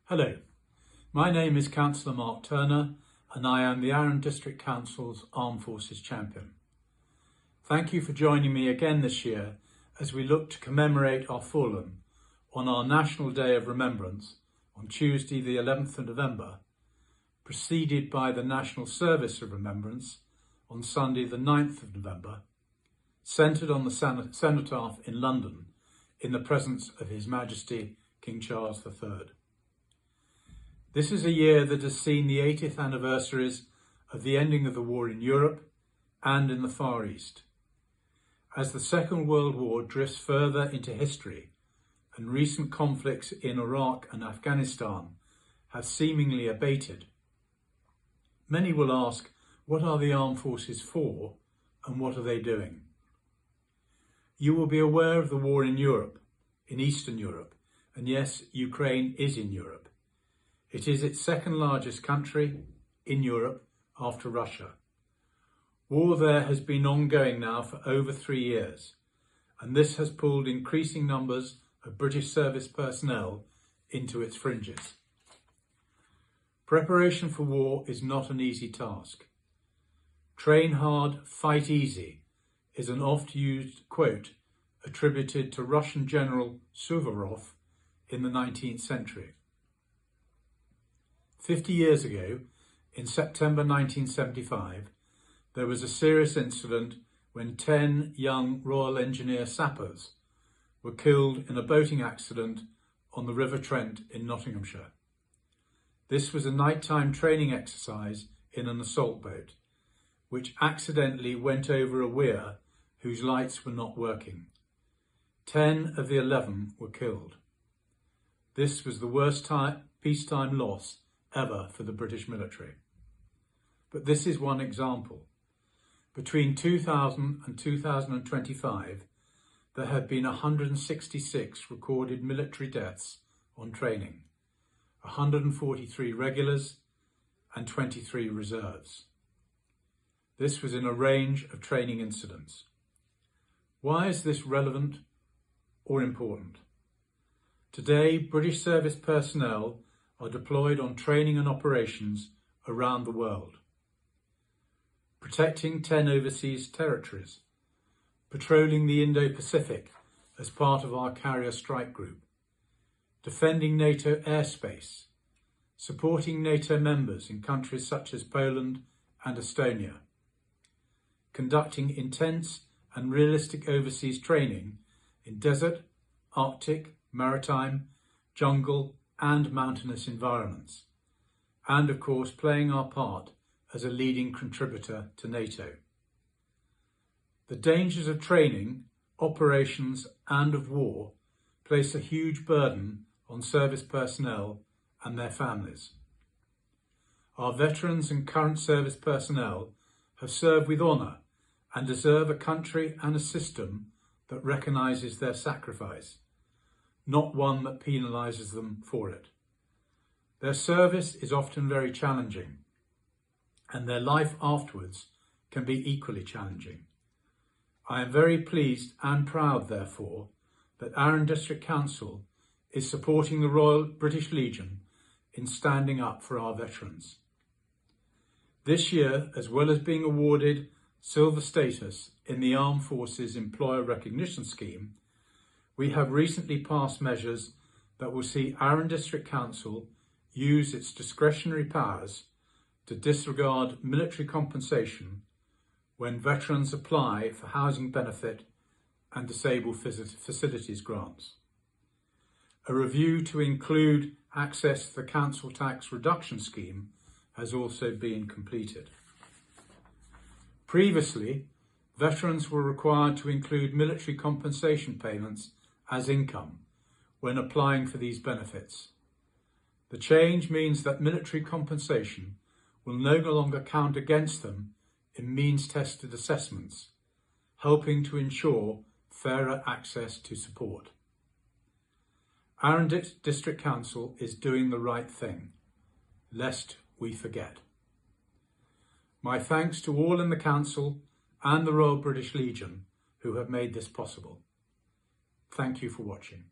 Hello, my name is Councillor Mark Turner and I am the Arun District Council's Armed Forces Champion. Thank you for joining me again this year as we look to commemorate our fallen on our National Day of Remembrance on Tuesday the 11th of November, preceded by the National Service of Remembrance on Sunday the 9th of November, centred on the cenotaph in London in the presence of His Majesty King Charles III. This is a year that has seen the 80th anniversaries of the ending of the war in Europe and in the Far East. As the Second World War drifts further into history and recent conflicts in Iraq and Afghanistan have seemingly abated, many will ask, what are the armed forces for and what are they doing? You will be aware of the war in Europe, in Eastern Europe, and yes, Ukraine is in Europe. It is its second largest country in Europe after Russia. War there has been ongoing now for over 3 years, and this has pulled increasing numbers of British service personnel into its fringes. Preparation for war is not an easy task. Train hard, fight easy is an oft-used quote attributed to Russian General Suvorov in the 19th century. 50 years ago, in September 1975, there was a serious incident when 10 young Royal Engineer sappers were killed in a boating accident on the River Trent in Nottinghamshire. This was a nighttime training exercise in an assault boat, which accidentally went over a weir whose lights were not working. 10 of the 11 were killed. This was the worst peacetime loss ever for the British military. But this is one example. Between 2000 and 2025, there have been 166 recorded military deaths on training, 143 regulars and 23 reserves. This was in a range of training incidents. Why is this relevant or important? Today, British service personnel are deployed on training and operations around the world, protecting 10 overseas territories, patrolling the Indo-Pacific as part of our carrier strike group, defending NATO airspace, supporting NATO members in countries such as Poland and Estonia, conducting intense and realistic overseas training in desert, Arctic, maritime, jungle and mountainous environments, and of course playing our part as a leading contributor to NATO. The dangers of training, operations and of war place a huge burden on service personnel and their families. Our veterans and current service personnel have served with honour and deserve a country and a system that recognises their sacrifice, not one that penalises them for it. Their service is often very challenging, and their life afterwards can be equally challenging. I am very pleased and proud, therefore, that Arun District Council is supporting the Royal British Legion in standing up for our veterans. This year, as well as being awarded silver status in the Armed Forces Employer Recognition Scheme, we have recently passed measures that will see Arun District Council use its discretionary powers to disregard military compensation when veterans apply for housing benefit and disabled facilities grants. A review to include access to the Council Tax Reduction Scheme has also been completed. Previously, veterans were required to include military compensation payments as income when applying for these benefits. The change means that military compensation will no longer count against them in means-tested assessments, helping to ensure fairer access to support. Arun District Council is doing the right thing, lest we forget. My thanks to all in the Council and the Royal British Legion who have made this possible. Thank you for watching.